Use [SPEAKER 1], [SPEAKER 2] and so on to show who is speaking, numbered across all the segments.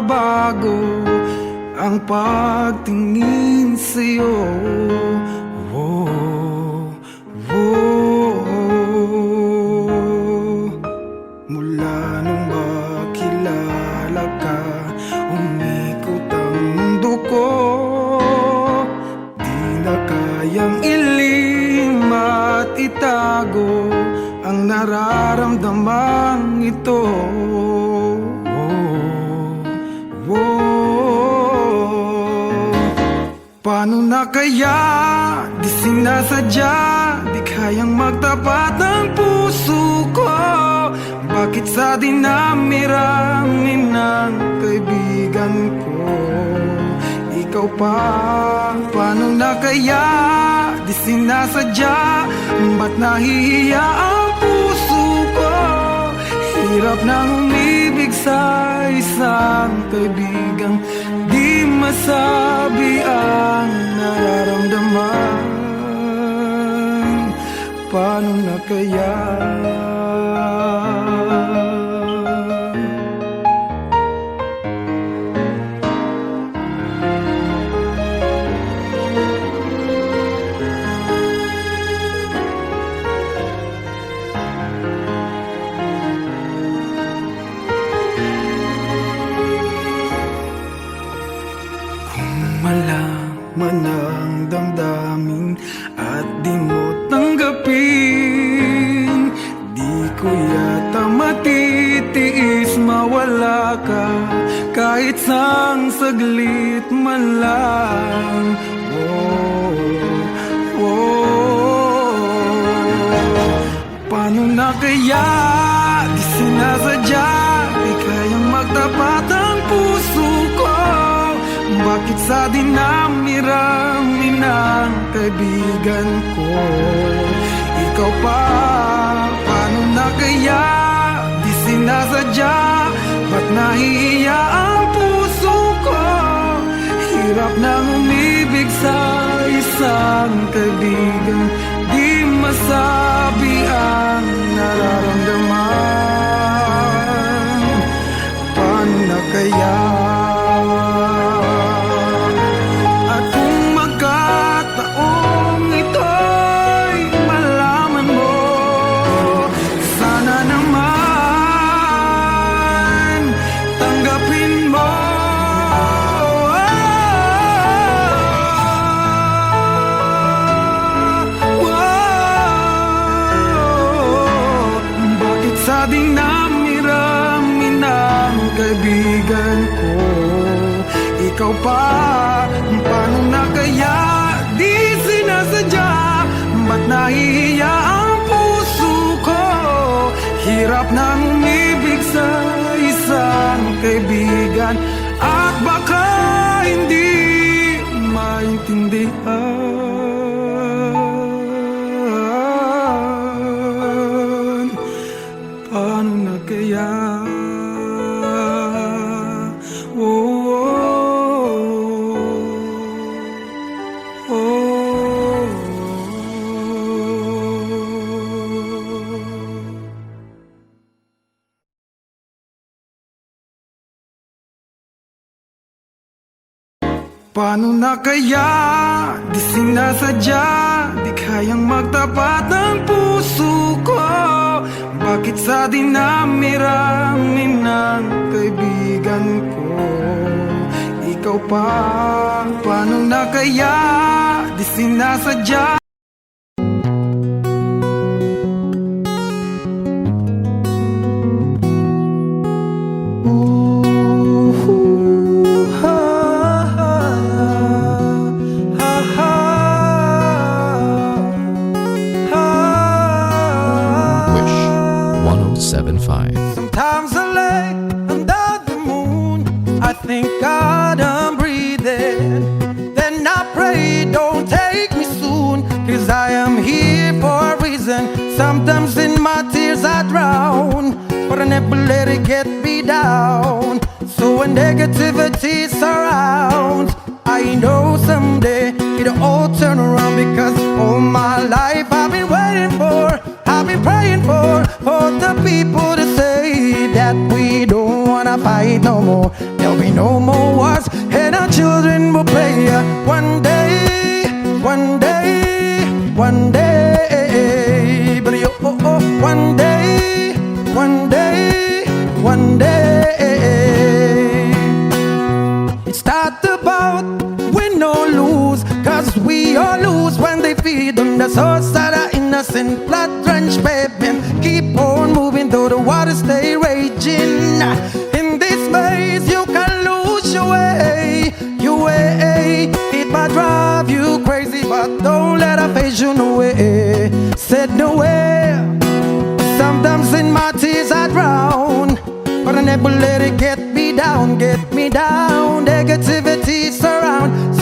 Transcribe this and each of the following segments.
[SPEAKER 1] nababago ang pagtingin sa'yo. Oh, oh. Mula nung makilala ka, umikot ang mundo ko. Di na kayang ilim at itago ang nararamdaman ito. Paano na kaya di sinasadya, di kayang magtapat ng puso ko? Bakit sa dinami-rami ng kaibigan ko ikaw pa? Paano na kaya di sinasadya, ba't nahihiya ang puso ko? Hirap nang umibig sa isang kaibigang di masabi ang nararamdaman. Paano na kaya? Malaman ang damdamin at di mo tanggapin, di ko yata matitiis mawala ka kahit sang saglit man lang. Oh, oh. Paano na kaya di sinasadya, di kayang magtapat ang puso ko? Bakit sa dinami-rami ng kaibigan ko ikaw pa? Paano na kaya di sinasadya, ba't nahihiya ang puso ko? Hirap nang umibig sa isang kaibigan di masabi ang nararamdaman. Paano na kaya? Sa dinami-rami ng kaibigan ko ikaw pa? Paano na kaya di sinasadya, ba't nahihiya ang puso ko? Hirap nang umibig sa isang kaibigan at baka hindi maintindihan. Paano na kaya? Oh, oh, oh. Paano na kaya di sinasadya, di kayang magtapat ng puso ko? Bakit sa dinami-rami ng kaibigan ko ikaw pa? Paano na kaya di sinasadya?
[SPEAKER 2] Sometimes I lay under the moon, I thank God I'm breathing. Then I pray, don't take me soon, 'cause I am here for a reason. Sometimes in my tears I drown, but I never let it get me down. So when negativity surrounds, I know someday it'll all turn around. Because all my life I've been waiting for, I've been praying for the people to say that we don't wanna fight no more. They there'll be no more wars, and our children will play. One day, one day, one day, but one day, one day, one day. It's not about win or lose, cause we all lose when they feed on the source of the innocent blood-drenched pavement. Keep on moving though the waters stay raging. In this maze you can lose your way, your way. It might drive you crazy, but don't let it phase you no way. Said no way. Sometimes in my tears I drown, but I never let it get me down, get me down. Negativity surrounds.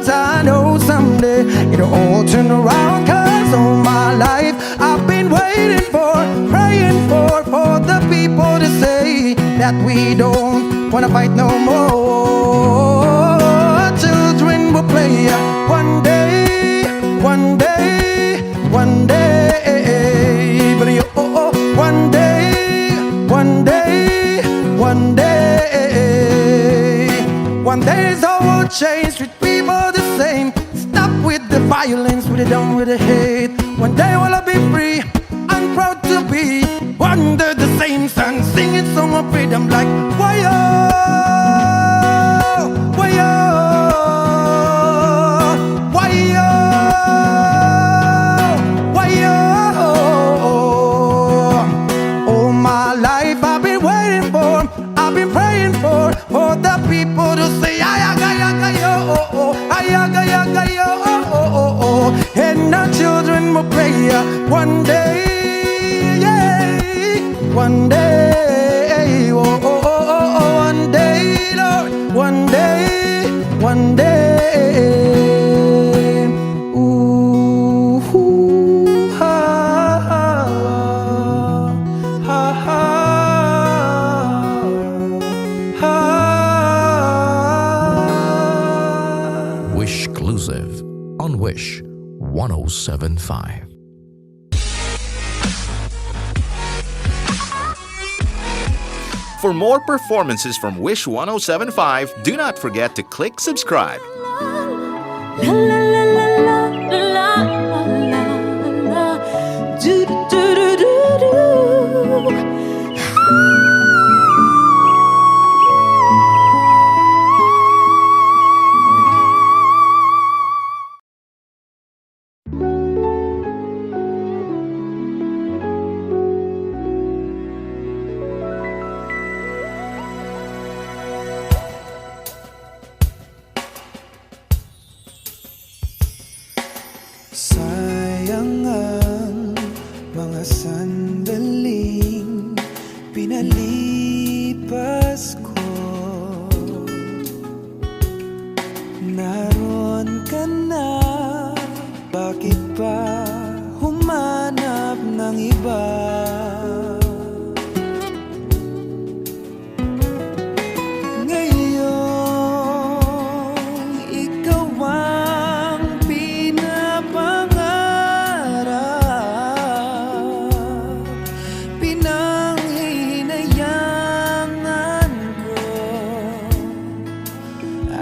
[SPEAKER 2] I know someday it'll all turn around, cause all my life I've been waiting for, praying for the people to say that we don't wanna fight no more. Children will play one day, one day, one day, but one day, one day, one day. One day all will change, treat people the same. Stop with the violence, we're done with the hate. One day will I be free, I'm proud to be under the same sun, singing song of freedom like why-oh, why-oh, why-oh, why-oh. All my life I've been waiting for, I've been praying for the people to say ayaga-yaga-yo, ayaga-yaga-yo, and our children will pray one day, yeah, one day, one day, Lord, one day, one day. Ooh, ha, ha, ha, ha.
[SPEAKER 3] Wishclusive on Wish 1075.
[SPEAKER 4] For more performances from Wish 1075, do not forget to click subscribe.
[SPEAKER 5] La la la la la la la la. Do do do do do.
[SPEAKER 1] Sayang ang mga sandaling pinalipas ko. Naroon ka na, bakit pa humanap ng iba? Ngayon, ikaw ang pinapangarap, pinanghihinayangan ko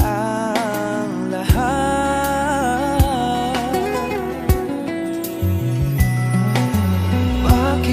[SPEAKER 1] ang lahat. Bakit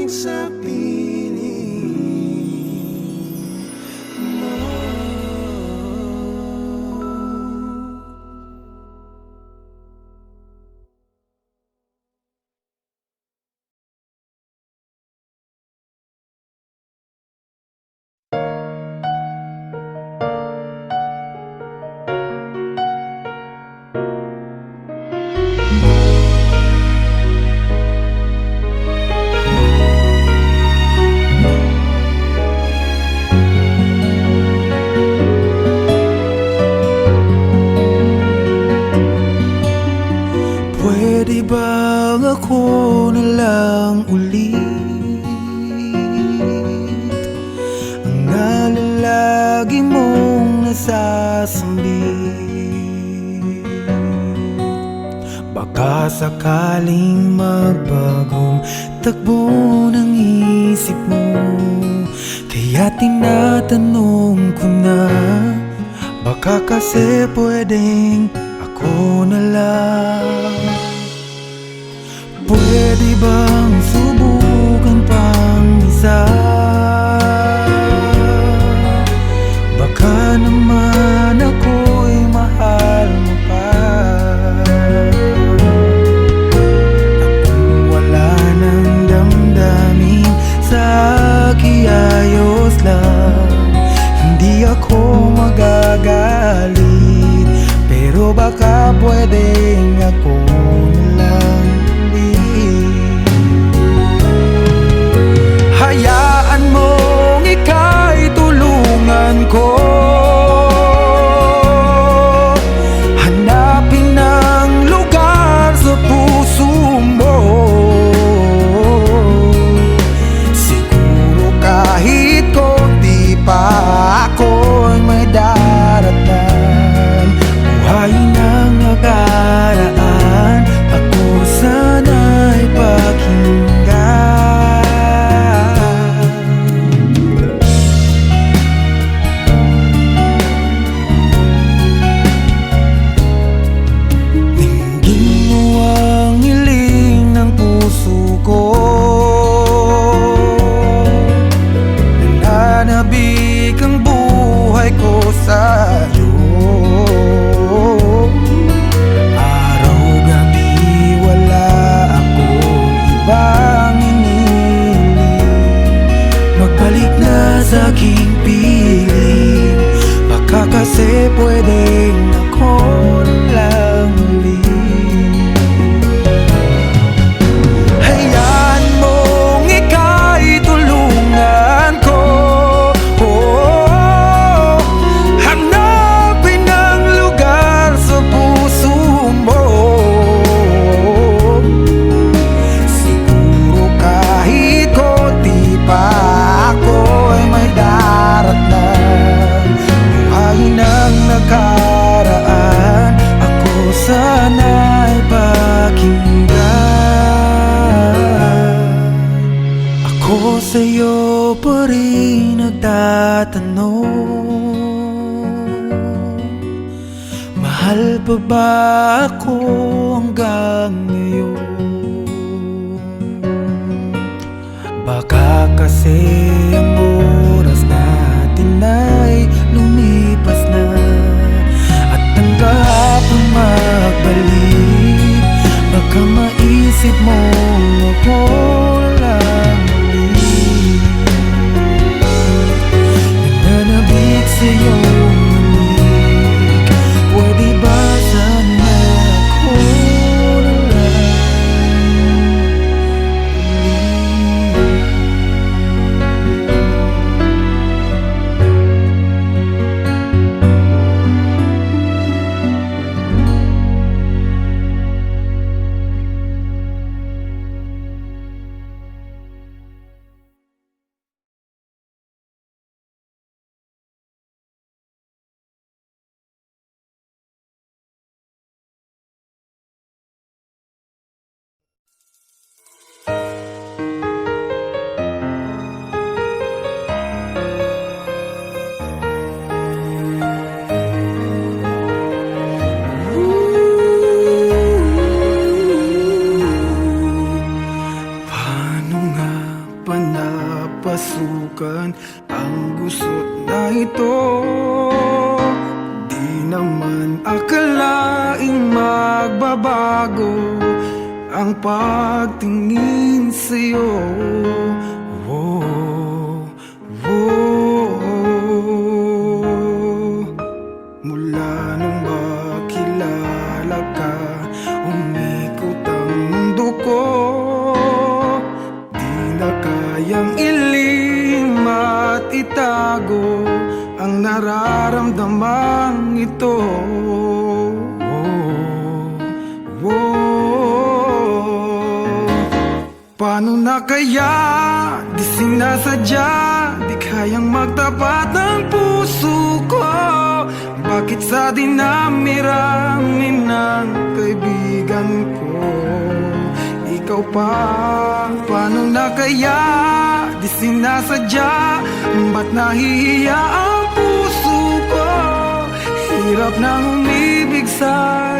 [SPEAKER 1] sa piling mo. Pwede bang ako na lang ulit ang nalalagi mong nasasambit? Baka sakaling magbagong takbo ng isip mo, kaya tinatanong ko na, baka kasi pwedeng ako na lang. Pwede bang subukan pang isa? Baka naman ako'y mahal mo pa. At kung wala nang damdamin sa kiayos lang, hindi ako magagalit. Pero baka pwedeng ako na lang ulit. Hayaan mong ika'y tulungan ko hanapin ang lugar sa puso mo. Siguro kahit konti pa ako'y may daratan. Buhayin ang nakaraan, ako sana'y pakinggan. Dinggin mo ang hiling ng puso ko, nananabik ang buhay ko sa'yo. Araw-gabi wala akong ibang iniling, magbalik na sa aking piling. Baka kasi pwedeng ako lang ulit. Hayaan mong ika'y tulungan ko, hanapin ang lugar sa puso mo. Siguro kahit konti pa ako'y may daratan. Buhayin ang nakaraan, ako sana'y pakinggan. Ako sa'yo pa rin nagtatanong, mahal pa ba ako hanggang ngayon? Baka kasi ang oras natin ay lumipas na, at ang kahapon magbalik. Baka maisip mo ako lang ulit, nananabik sa'yo ulit. Pwede ba sana ako na lang ulit? pasukan ang gusot na ito. Di naman akalaing magbabago ang pagtingin sa'yo. Oh, oh. Mula nung makilala ka, umikot ang mundo ko. Di na kayang ilim at itago ang nararamdamang ito. Paano na kaya? Di sinasadya, di kayang magtapat ng puso ko. Bakit sa dinami-rami ng kaibigan ko ikaw pa? Paano na kaya? Di sinasadya, ba't nahihiya ang puso ko? Hirap nang umibig sa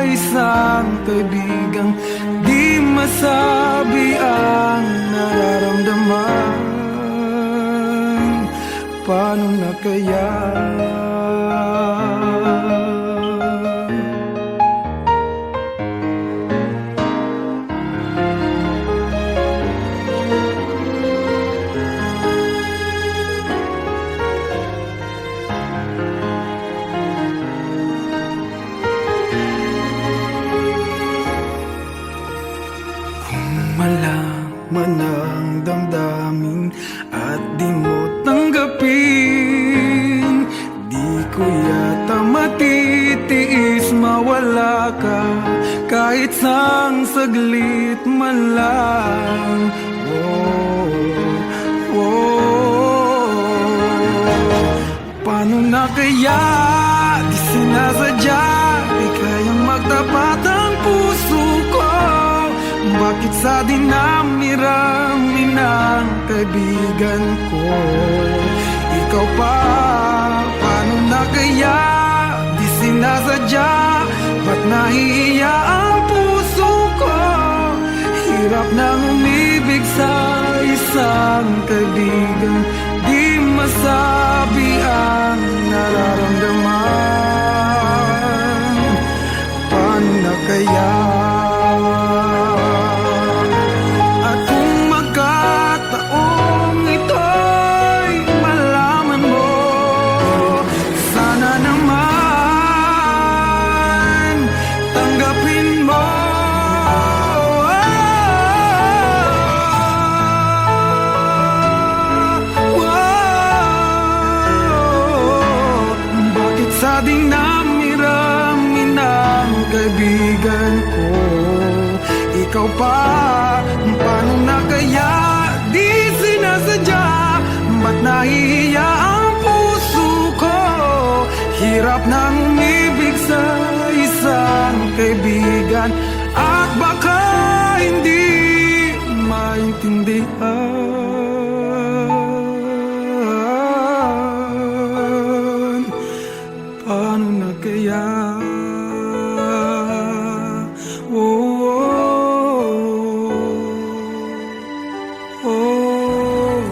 [SPEAKER 1] isang kaibigang di masabi ang nararamdaman. Paano na kaya? Malaman ang damdamin at di mo tanggapin, di ko yata matitiis mawala ka kahit sang saglit man lang. Oh, oh. Paano na kaya? Di sinasadya, di kayang magtapat ang puso ko. Bakit sa dinami-rami ng kaibigan ko ikaw pa? Paano na kaya? Di sinasadya, ba't nahihiya ang puso ko? Hirap nang umibig sa isang kaibigan di masabi ang nararamdaman. Paano na kaya? Sa dinami-rami ng kaibigan ko ikaw pa? Paano na kaya? Di sinasadya, ba't nahihiya ang puso ko? Hirap nang umibig sa isang kaibigan at baka hindi maintindihan. Paano na kaya? Oh, oh, oh.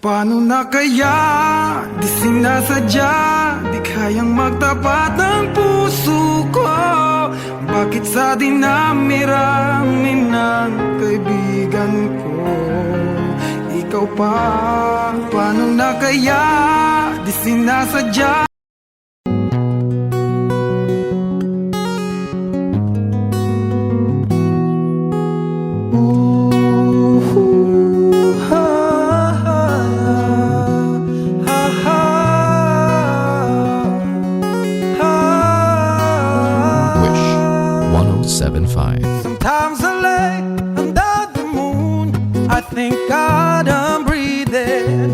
[SPEAKER 1] Paano na kaya? Di sinasadya, di kayang magtapat ng puso ko. Bakit sa dinami-rami ng kaibigan ko ikaw pa? Paano na kaya? Di sinasadya.
[SPEAKER 2] Sometimes I lay under the moon, I thank God I'm breathing.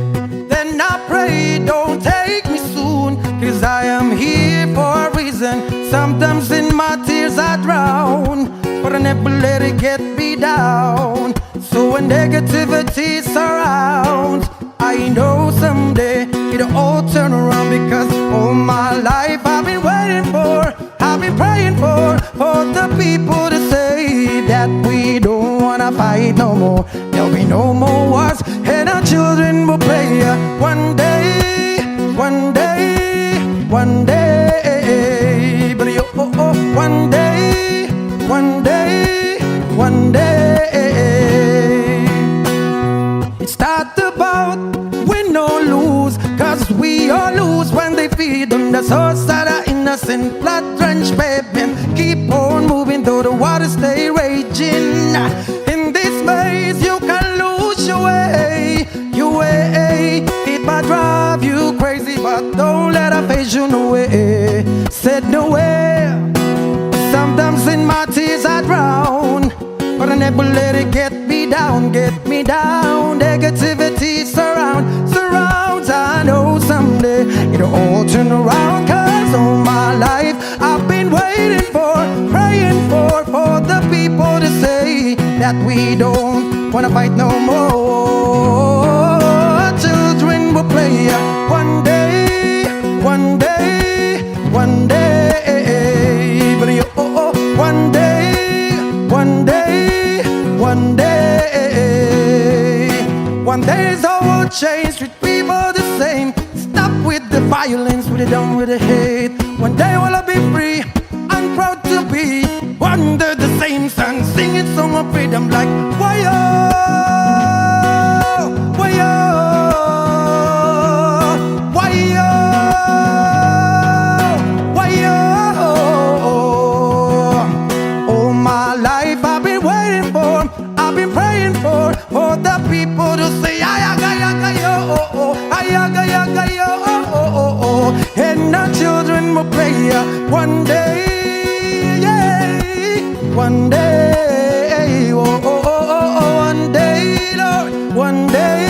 [SPEAKER 2] Then I pray, don't take me soon, 'cause I am here for a reason. Sometimes in my tears I drown, but I never let it get me down. So when negativity surrounds, I know someday it'll all turn around, because all my people to say that we don't wanna fight no more. There'll be no more wars, and our children will play. One day, one day, one day, but one day, one day, one day. It's not about win or lose, 'cause we all lose when they feed them the source of the innocent blood-drenched pavement. Keep on moving though the water stay raging. In this maze you can lose your way, your way. It might drive you crazy, but don't let it phase you no way. Said no way. Sometimes in my tears I drown, but I never let it get me down, get me down. Negativity surrounds. I know someday it'll all turn around, 'cause all my life I've been waiting for, praying for the people to say that we don't wanna fight no more. Children will play one day, one day, one day, but one day, one day, one day. One day is all will change, treat people the same. Stop with the violence, put it down with the hate. One day will I be free, I'm proud to be under the same sun, singing song of freedom like why-yo, why-yo, why-yo, why-yo. All my life I've been waiting for, I've been praying for the people to say ayaga-yaga-yo, ayaga-yaga-yo, and our children will play one day, yeah, one day, one day, Lord, one day,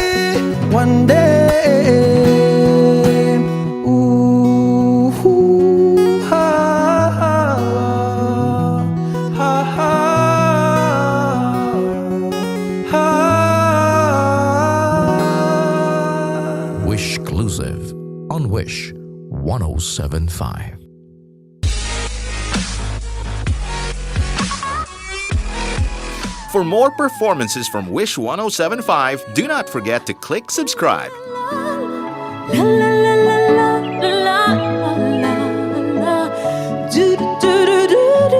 [SPEAKER 2] one day. Ooh, ha, ha, ha, ha.
[SPEAKER 3] Wish Exclusive on Wish 1075.
[SPEAKER 4] For more performances from Wish 1075, do not forget to click subscribe.
[SPEAKER 5] La la la la la la la la la. Do do do do do do.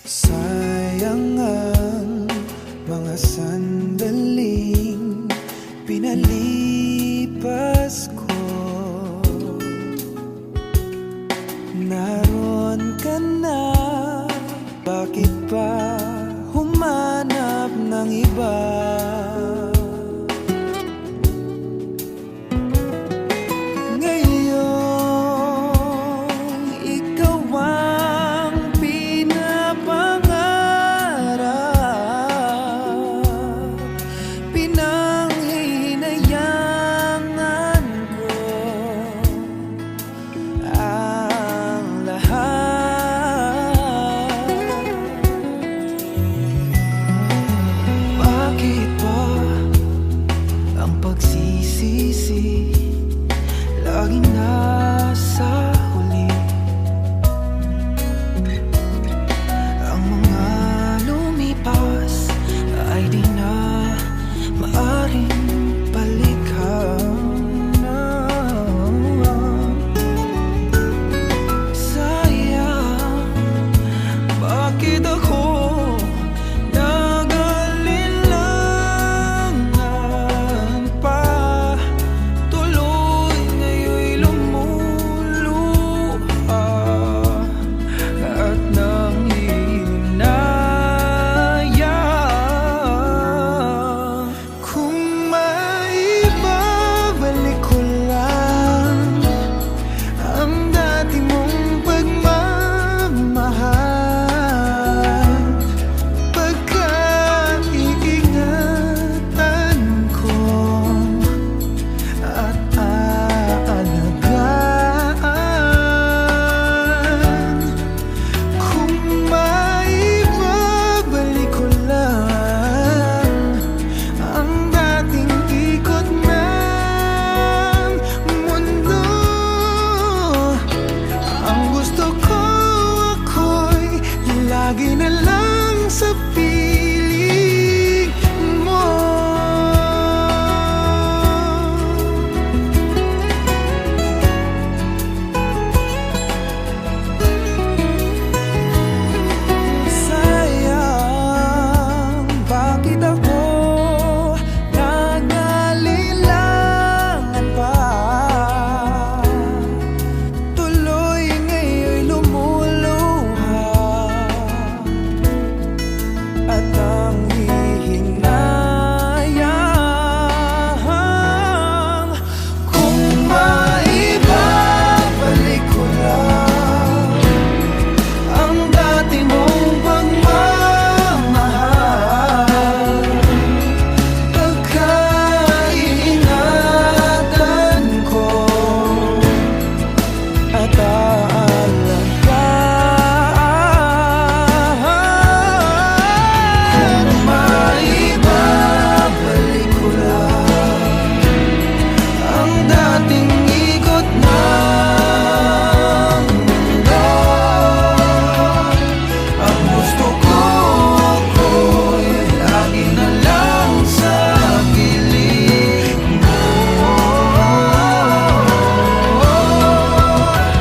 [SPEAKER 1] Sayang ang mga sandaling pinalipas ko. Naroon ka na, bakit pa humanap ng iba? Ngayon, ikaw ang pinapangarap, pinanghihinayangan ko ang lahat. Bakit
[SPEAKER 2] lagi na lang sa piling mo. Sayang, bakit ako nangalilangan pa? Tuloy ngayon'y lumuluha at ang hihinayang kung maibabalik ko lang ang dati mong pagmamahal, pagkaingatan ko at aalagaan. Kung maibabalik ko lang ang dating ikot ng mundo, ang gusto ko ako'y lagi na lang sa piling mo.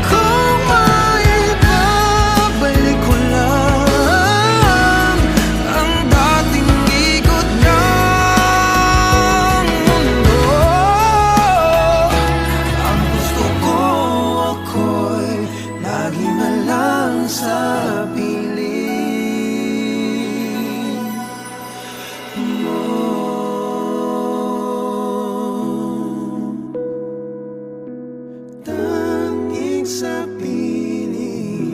[SPEAKER 2] Kung maibabalik ko lang ang dating ikot ng mundo, ang gusto ko ako'y lagi na lang sa piling mo. Tanging sa piling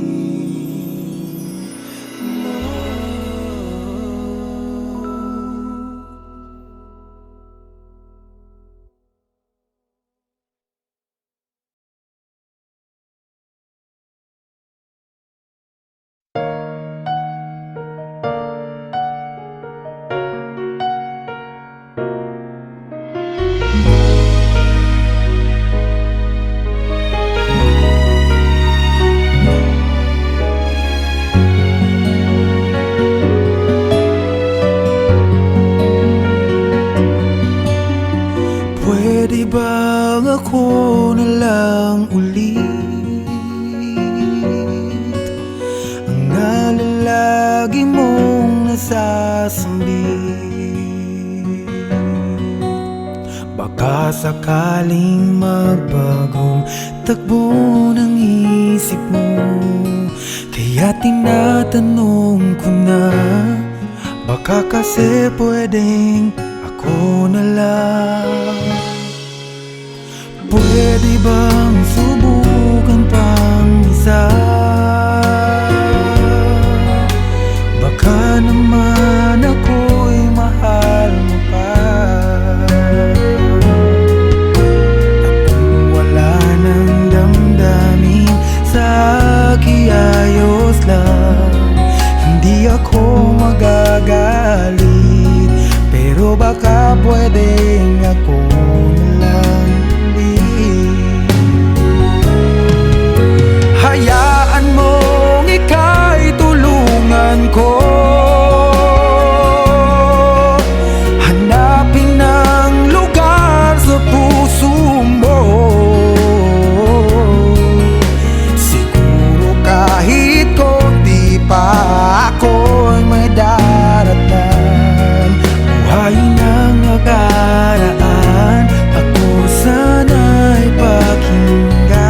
[SPEAKER 2] mo. Pwede bang ako na lang ulit ang nalalagi mong nasasambit? Baka sakaling magbagong takbo ng isip mo, kaya tinatanong ko na, baka kasi pwedeng ako na lang. Pwede bang subukan pang isa? Baka naman ako'y mahal mo pa. At kung wala nang damdamin sa akin, ayos lang, hindi ako magagalit. Pero baka pwedeng ako na lang ulit. Hayaan mong ika'y tulungan ko hanapin ng lugar sa puso mo. Siguro kahit konti pa ako'y may daratan. Buhayin ang nakaraan, ako sana'y pakinggan.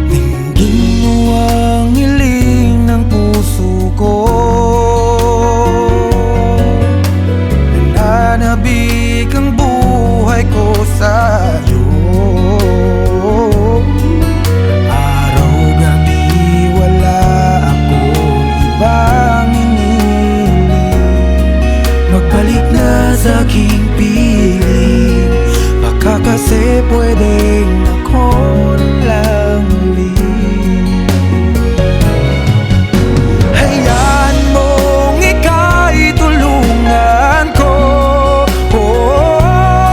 [SPEAKER 2] Dinggin mo ang hiling ng puso ko, nananabik ang buhay ko sa'yo. Magbalik na sa aking piling, baka kasi pwedeng ako na lang ulit. Hayaan mong ika'y tulungan ko, oh,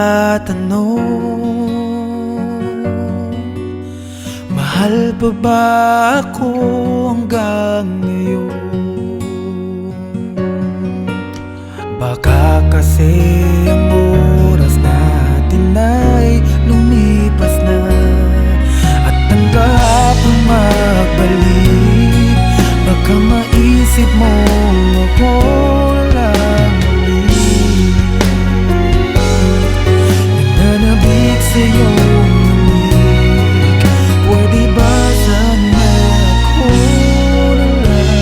[SPEAKER 1] nagtatanong, mahal pa ba ako hanggang ngayon? Baka kasi ang oras natin ay lumipas na, at ang kahapon magbalik. Baka maisip mo ako lang ulit, nananabik sa iyong lamig. Pwede ba sana ako na lang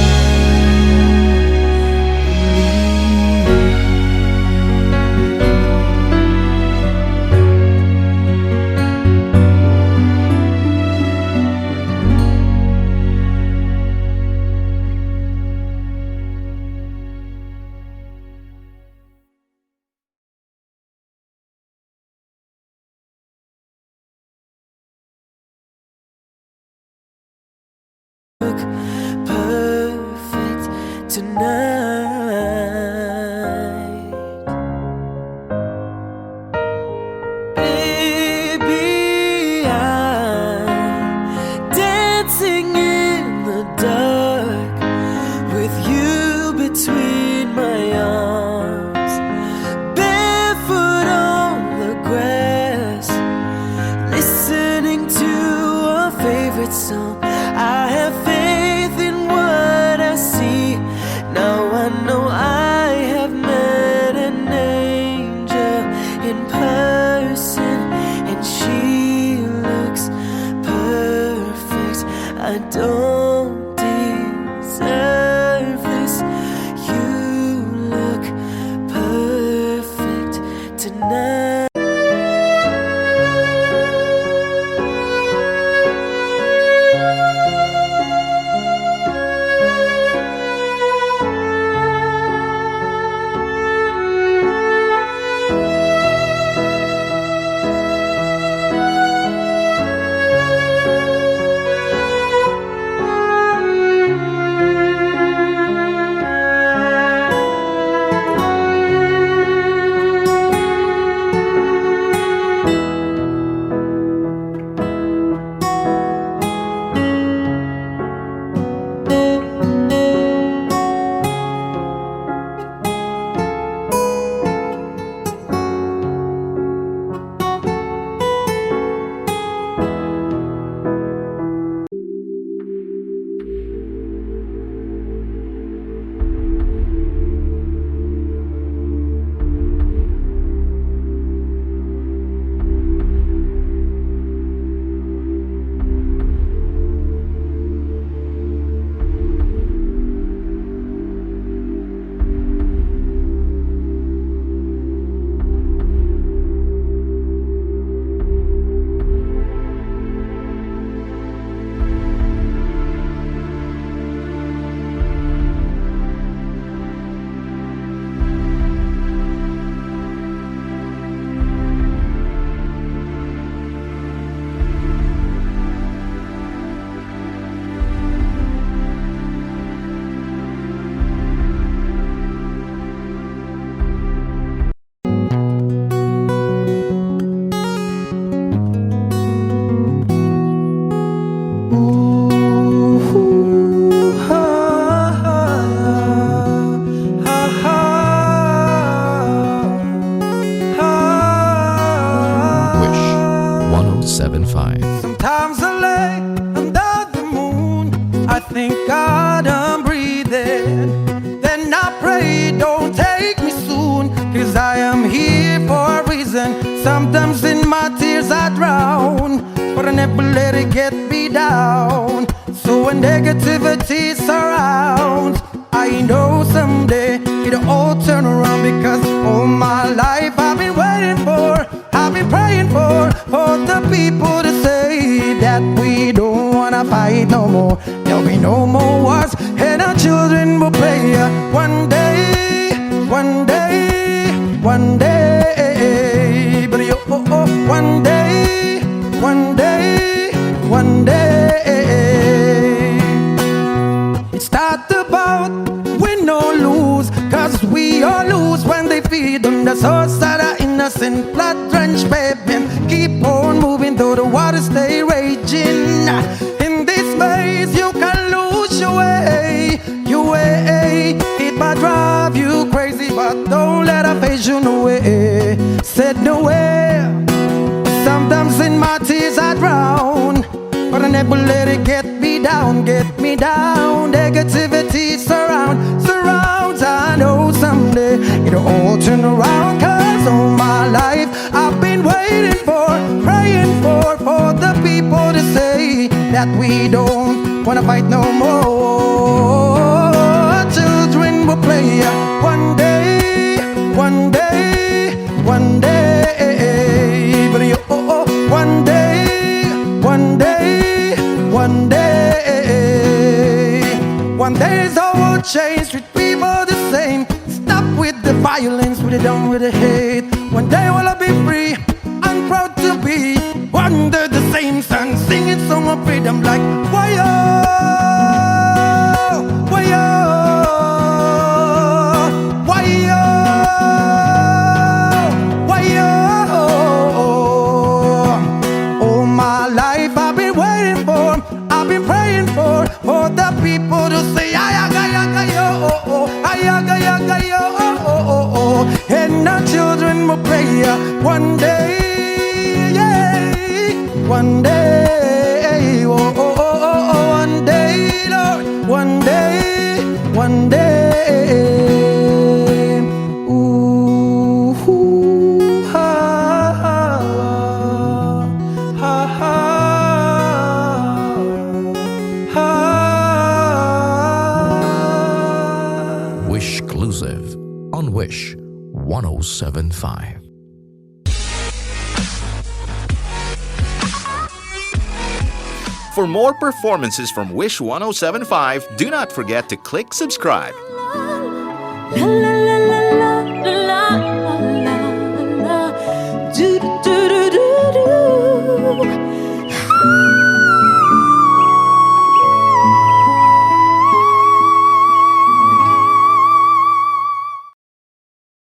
[SPEAKER 5] perfect tonight. Baby, I'm dancing in the dark with you between my arms, barefoot on the grass, listening to our favorite song. I have faith in what I see. Now I know I have met an angel in person, and she looks perfect. I don't deserve this. You look perfect tonight.
[SPEAKER 3] Wish 1075.
[SPEAKER 2] Sometimes I lay under the moon, I thank God I'm breathing. Then I pray, don't take me soon, 'cause I am here for a reason. Sometimes in my tears I drown, but I never let it get me down. So when negativity surrounds, I know someday it'll all turn around, because all my life I've been waiting for, I've been praying for the people to say that we don't wanna fight no more. There'll be no more wars, and our children will play. One day, one day, one day, but one day, one day, one day. It's not about win or lose, 'cause we all lose when they feed on the source that are in innocent blood-drenched pavement. Keep on moving though the waters stay raging. In this maze you can lose your way, your way. It might drive you crazy, but don't let it phase you no way. Said no way. Sometimes in my tears I drown, but I never let it get me down, get me down. Negativity surrounds. I know someday it'll all turn around. Cause all my life I've been waiting for, praying for the people to say that we don't wanna fight no more. Children will play one day, one day, one day. But you, one day, one day, one day. One day it's all will change, treat people the same. Stop with the violence, put it down with the hate. One day will I be free, I'm proud to be under the same sun, singing song of freedom like why-oh, why-oh, why-oh, why-oh. All my life I've been waiting for, I've been praying for the people to say ayaga-yaga-yo, ayaga-yaga-yo. And our children will pray one day, yeah, one day, one day, Lord, one day, one day. Ooh, ha, ha, ha, ha, ha.
[SPEAKER 3] Wish Exclusive on Wish 1075.
[SPEAKER 4] For more performances from Wish 1075, do not forget to click subscribe.